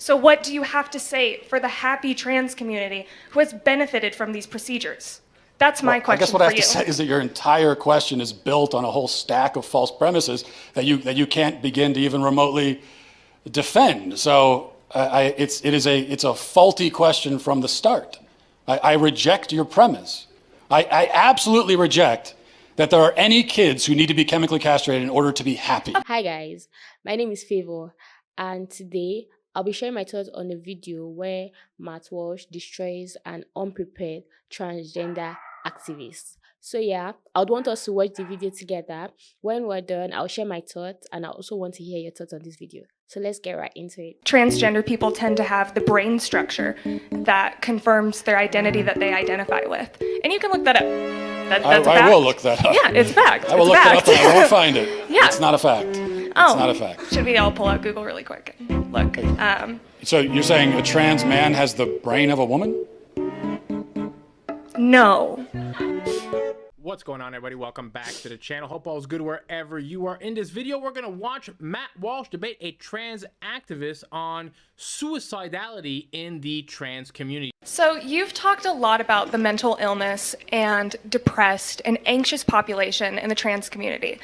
So what do you have to say for the happy trans community who has benefited from these procedures? That's my question. I guess what I have for to say is that your entire question is built on a whole stack of false premises that you can't begin to even remotely defend. So it's a faulty question from the start. I reject your premise. I absolutely reject that there are any kids who need to be chemically castrated in order to be happy. Hi guys, my name is Favor, and today I'll be sharing my thoughts on a video where Matt Walsh destroys an unprepared transgender activist. So yeah, I would want us to watch the video together. When we're done, I'll share my thoughts, and I also want to hear your thoughts on this video. So let's get right into it. Transgender people tend to have the brain structure that confirms their identity that they identify with. And you can look that up. That's a fact. I will look that up. Yeah, it's a fact. I will look that up and I won't find it. Yeah. It's not a fact. It's not a fact. Should we all pull out Google really quick and look? So you're saying a trans man has the brain of a woman? No. What's going on, everybody? Welcome back to the channel. Hope all is good wherever you are. In this video, we're going to watch Matt Walsh debate a trans activist on suicidality in the trans community. So you've talked a lot about the mental illness and depressed and anxious population in the trans community,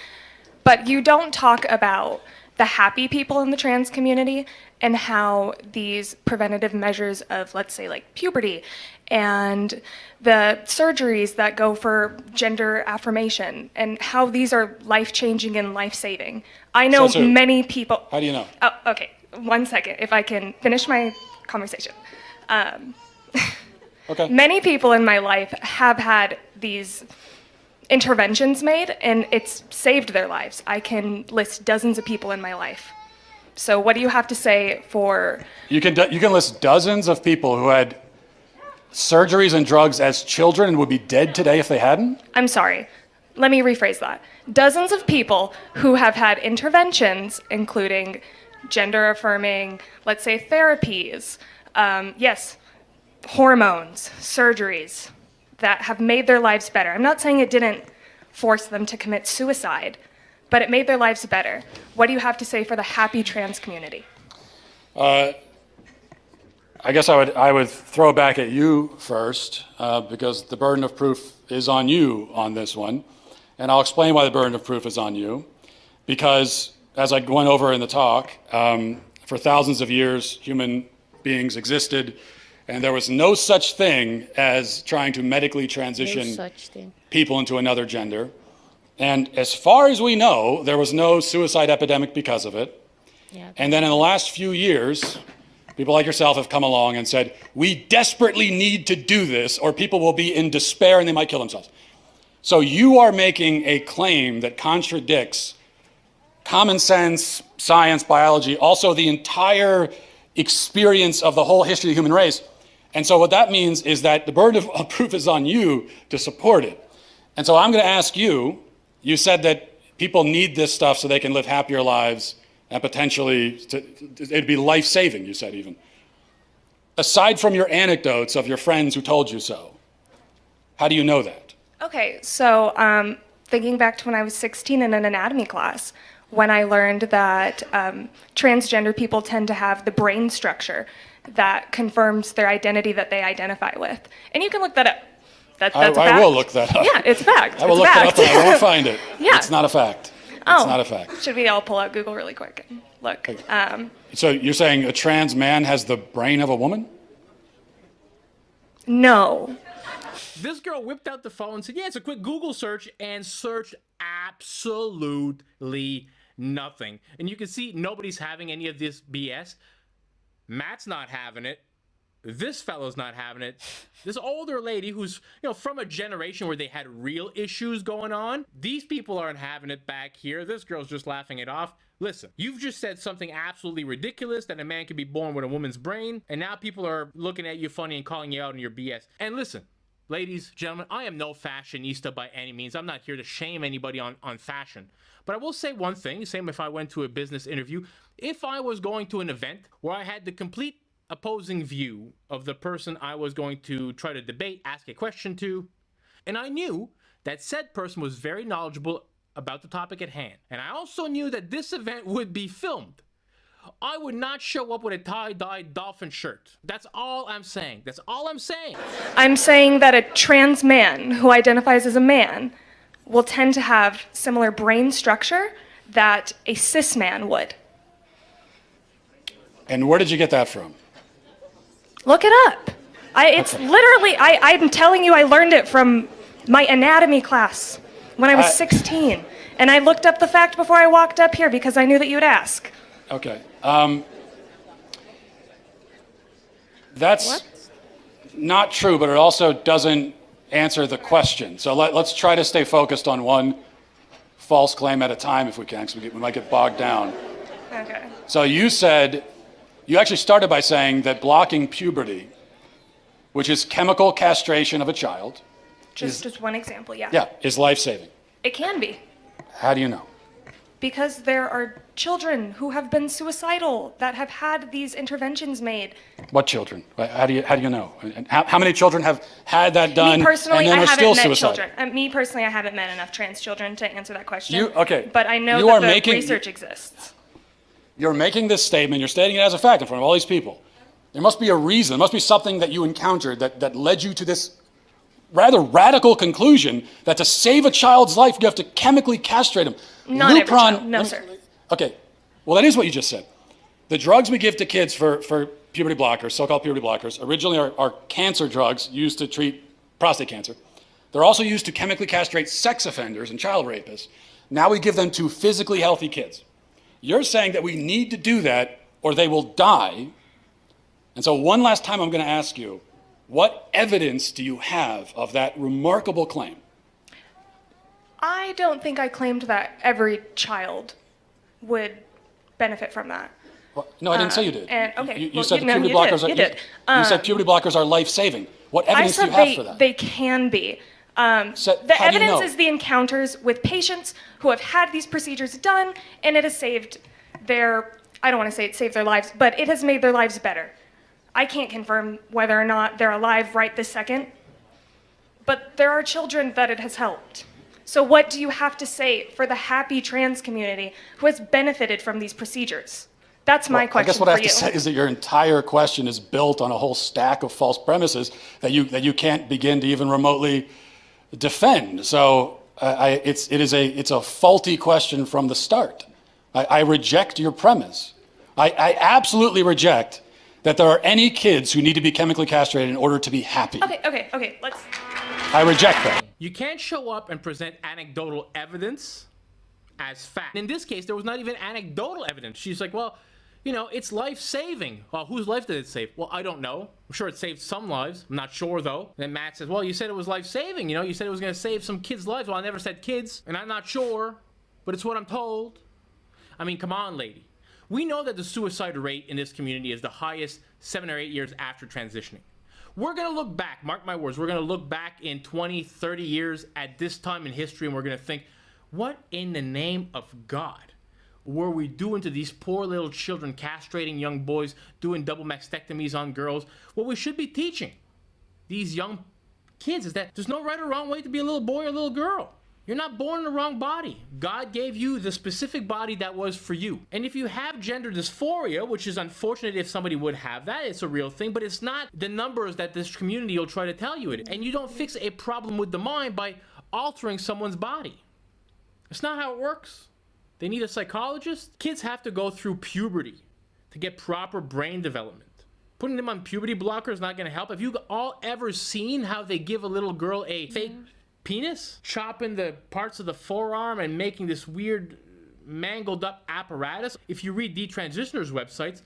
but you don't talk about the happy people in the trans community and how these preventative measures of, let's say, like puberty and the surgeries that go for gender affirmation and how these are life-changing and life-saving. I know many people... How do you know? Oh, okay. 1 second, if I can finish my conversation. Okay. Many people in my life have had these interventions made, and it's saved their lives. I can list dozens of people in my life. So what do you have to say for... You can list dozens of people who had surgeries and drugs as children and would be dead today if they hadn't? I'm sorry. Let me rephrase that. Dozens of people who have had interventions, including gender affirming, let's say therapies, yes, hormones, surgeries, that have made their lives better. I'm not saying it didn't force them to commit suicide, but it made their lives better. What do you have to say for the happy trans community? I guess I would throw back at you first, because the burden of proof is on you on this one. And I'll explain why the burden of proof is on you. Because, as I went over in the talk, for thousands of years, human beings existed, and there was no such thing as trying to medically transition people into another gender. And as far as we know, there was no suicide epidemic because of it. Yeah. And then in the last few years, people like yourself have come along and said, we desperately need to do this or people will be in despair and they might kill themselves. So you are making a claim that contradicts common sense, science, biology, also the entire experience of the whole history of the human race. And so what that means is that the burden of proof is on you to support it. And so I'm going to ask you, you said that people need this stuff so they can live happier lives and potentially it'd be life-saving, you said even. Aside from your anecdotes of your friends who told you so, how do you know that? Okay, so thinking back to when I was 16 in an anatomy class, when I learned that transgender people tend to have the brain structure that confirms their identity that they identify with. And you can look that up. That's a fact. I will look that up. Yeah, it's a fact. I will look that up and I won't find it. Yeah. It's not a fact. It's not a fact. Should we all pull out Google really quick and look? So you're saying a trans man has the brain of a woman? No. This girl whipped out the phone and said, yeah, it's a quick Google search, and searched absolutely nothing. And you can see nobody's having any of this BS. Matt's not having it. This fellow's not having it. This older lady who's, from a generation where they had real issues going on, these people aren't having it back here. This girl's just laughing it off. Listen, you've just said something absolutely ridiculous, that a man can be born with a woman's brain, and now people are looking at you funny and calling you out on your BS. And listen, ladies, gentlemen, I am no fashionista by any means. I'm not here to shame anybody on fashion. But I will say one thing, same if I went to a business interview. If I was going to an event where I had the complete opposing view of the person I was going to try to debate, ask a question to, and I knew that said person was very knowledgeable about the topic at hand, and I also knew that this event would be filmed, I would not show up with a tie-dye dolphin shirt. That's all I'm saying. That's all I'm saying. I'm saying that a trans man who identifies as a man will tend to have similar brain structure that a cis man would. And where did you get that from? Look it up. I'm telling you, I learned it from my anatomy class when I was 16. And I looked up the fact before I walked up here because I knew that you would ask. Okay. That's not true, but it also doesn't answer the question. So let's try to stay focused on one false claim at a time if we can, because we might get bogged down. Okay. So you actually started by saying that blocking puberty, which is chemical castration of a child, Just one example, yeah. yeah, is life-saving. It can be. How do you know? Because there are children who have been suicidal that have had these interventions made. What children? How do you know? And how many children have had that done Me personally, and then I are haven't still met suicidal? children. Me personally, I haven't met enough trans children to answer that question. Okay. But I know You that are the making- research exists. You're making this statement, you're stating it as a fact in front of all these people. There must be a reason, there must be something that you encountered that led you to this rather radical conclusion that to save a child's life, you have to chemically castrate him. Not every child. No, sir. Okay, well, that is what you just said. The drugs we give to kids for puberty blockers, so-called puberty blockers, originally are cancer drugs used to treat prostate cancer. They're also used to chemically castrate sex offenders and child rapists. Now we give them to physically healthy kids. You're saying that we need to do that or they will die. And so one last time I'm going to ask you, what evidence do you have of that remarkable claim? I don't think I claimed that every child would benefit from that. Well, no, I didn't say you did. You said puberty blockers are. You said puberty blockers are life-saving. What evidence do you have for that? They can be. The how do you evidence know? is the encounters with patients who have had these procedures done, and it has saved I don't want to say it saved their lives, but it has made their lives better. I can't confirm whether or not they're alive right this second, but there are children that it has helped. So what do you have to say for the happy trans community who has benefited from these procedures? That's my question I guess what I have for to say is that your entire question is built on a whole stack of false premises that you can't begin to even remotely defend. So it's a faulty question from the start. I reject your premise. I absolutely reject that there are any kids who need to be chemically castrated in order to be happy. Okay, let's... I reject that. You can't show up and present anecdotal evidence as fact. In this case, there was not even anecdotal evidence. She's like, well, it's life-saving. Well, whose life did it save? Well, I don't know. I'm sure it saved some lives. I'm not sure, though. And then Matt says, well, you said it was life-saving. You said it was going to save some kids' lives. Well, I never said kids, and I'm not sure, but it's what I'm told. I mean, come on, lady. We know that the suicide rate in this community is the highest 7 or 8 years after transitioning. We're going to look back, mark my words, we're going to look back in 20, 30 years at this time in history, and we're going to think, what in the name of God were we doing to these poor little children, castrating young boys, doing double mastectomies on girls? What we should be teaching these young kids is that there's no right or wrong way to be a little boy or a little girl. You're not born in the wrong body. God gave you the specific body that was for you. And if you have gender dysphoria, which is unfortunate if somebody would have that, it's a real thing, but it's not the numbers that this community will try to tell you it. And you don't fix a problem with the mind by altering someone's body. It's not how it works. They need a psychologist. Kids have to go through puberty to get proper brain development. Putting them on puberty blocker is not going to help. Have you all ever seen how they give a little girl a fake penis? Chopping the parts of the forearm and making this weird mangled up apparatus. If you read detransitioners' websites,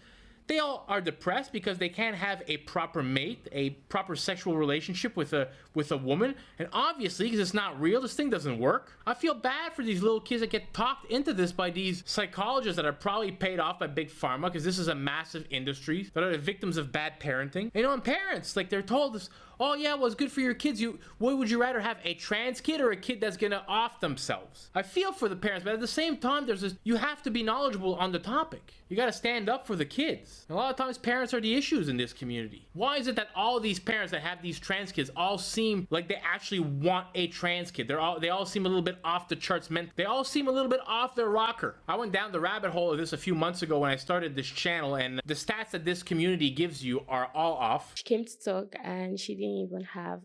they all are depressed because they can't have a proper mate, a proper sexual relationship with a woman. And obviously, because it's not real, this thing doesn't work. I feel bad for these little kids that get talked into this by these psychologists that are probably paid off by big pharma, because this is a massive industry, that are the victims of bad parenting. And parents, like, they're told this, oh yeah, well, it's good for your kids. What would you rather have, a trans kid or a kid that's gonna off themselves? I feel for the parents, but at the same time, you have to be knowledgeable on the topic. You got to stand up for the kids. A lot of times parents are the issues in this community. Why is it that all these parents that have these trans kids all seem like they actually want a trans kid? They all seem a little bit off the charts. They all seem a little bit off their rocker. I went down the rabbit hole of this a few months ago when I started this channel, and the stats that this community gives you are all off. She came to talk and she didn't even have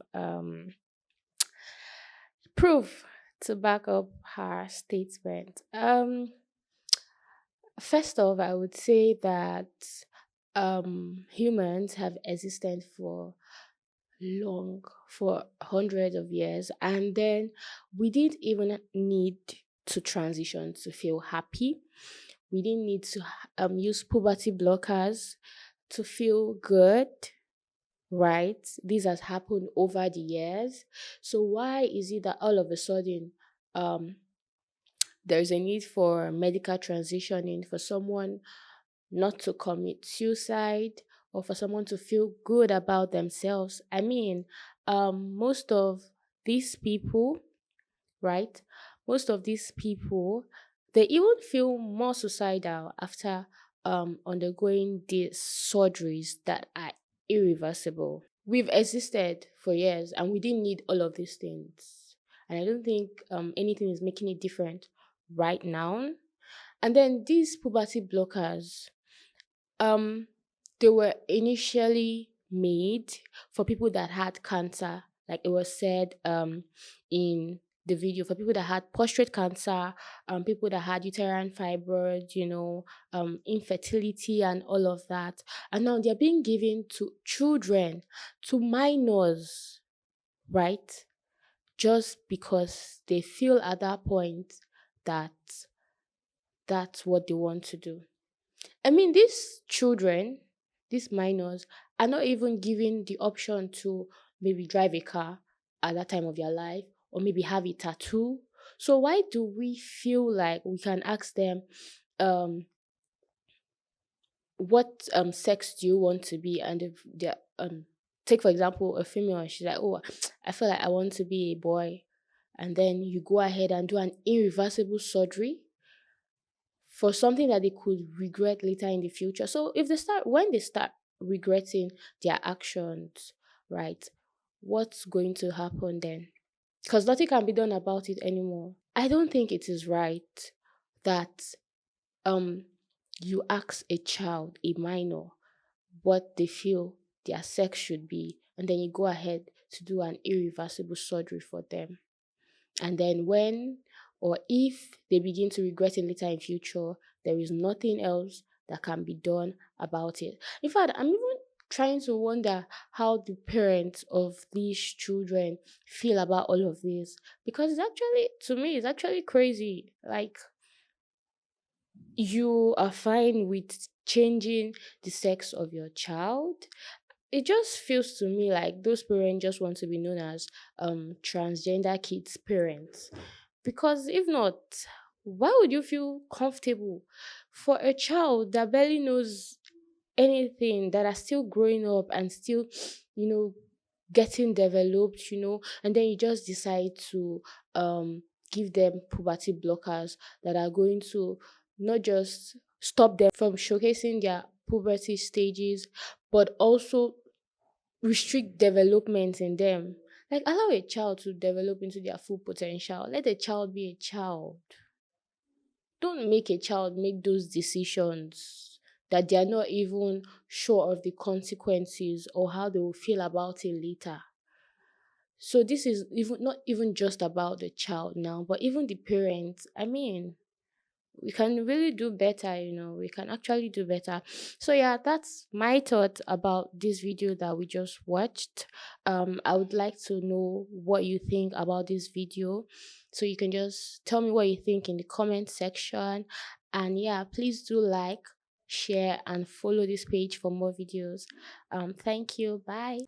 proof to back up her statement. First off, I would say that humans have existed for hundreds of years, and then we didn't even need to transition to feel happy. We didn't need to use puberty blockers to feel good, right? This has happened over the years. So why is it that all of a sudden there's a need for medical transitioning for someone not to commit suicide or for someone to feel good about themselves? I mean, most of these people, right? Most of these people, they even feel more suicidal after undergoing these surgeries that are irreversible. We've existed for years and we didn't need all of these things. And I don't think anything is making it different right now. And then these puberty blockers, they were initially made for people that had cancer, like it was said in the video, for people that had prostate cancer, people that had uterine fibroids, infertility and all of that. And now they're being given to children, to minors, right? Just because they feel at that point that that's what they want to do. I mean, these children, these minors, are not even given the option to maybe drive a car at that time of their life or maybe have a tattoo. So why do we feel like we can ask them, what sex do you want to be? And if they take for example a female, and she's like, oh, I feel like I want to be a boy, and then you go ahead and do an irreversible surgery for something that they could regret later in the future. So when they start regretting their actions, right, what's going to happen then? Because nothing can be done about it anymore. I don't think it is right that you ask a child, a minor, what they feel their sex should be, and then you go ahead to do an irreversible surgery for them. And then when or if they begin to regret it later in future, there is nothing else that can be done about it. In fact, I'm even trying to wonder how the parents of these children feel about all of this, because it's actually, to me, it's actually crazy. Like, you are fine with changing the sex of your child. It just feels to me like those parents just want to be known as transgender kids parents. Because if not, why would you feel comfortable for a child that barely knows anything, that are still growing up and still, getting developed, and then you just decide to give them puberty blockers that are going to not just stop them from showcasing their puberty stages, but also restrict development in them. Like, allow a child to develop into their full potential. Let a child be a child. Don't make a child make those decisions that they are not even sure of the consequences or how they will feel about it later. So this is even not even just about the child now, but even the parents. I mean, we can really do better, we can actually do better. So yeah, that's my thought about this video that we just watched. I would like to know what you think about this video, so you can just tell me what you think in the comment section. And yeah, please do like, share and follow this page for more videos. Thank you. Bye.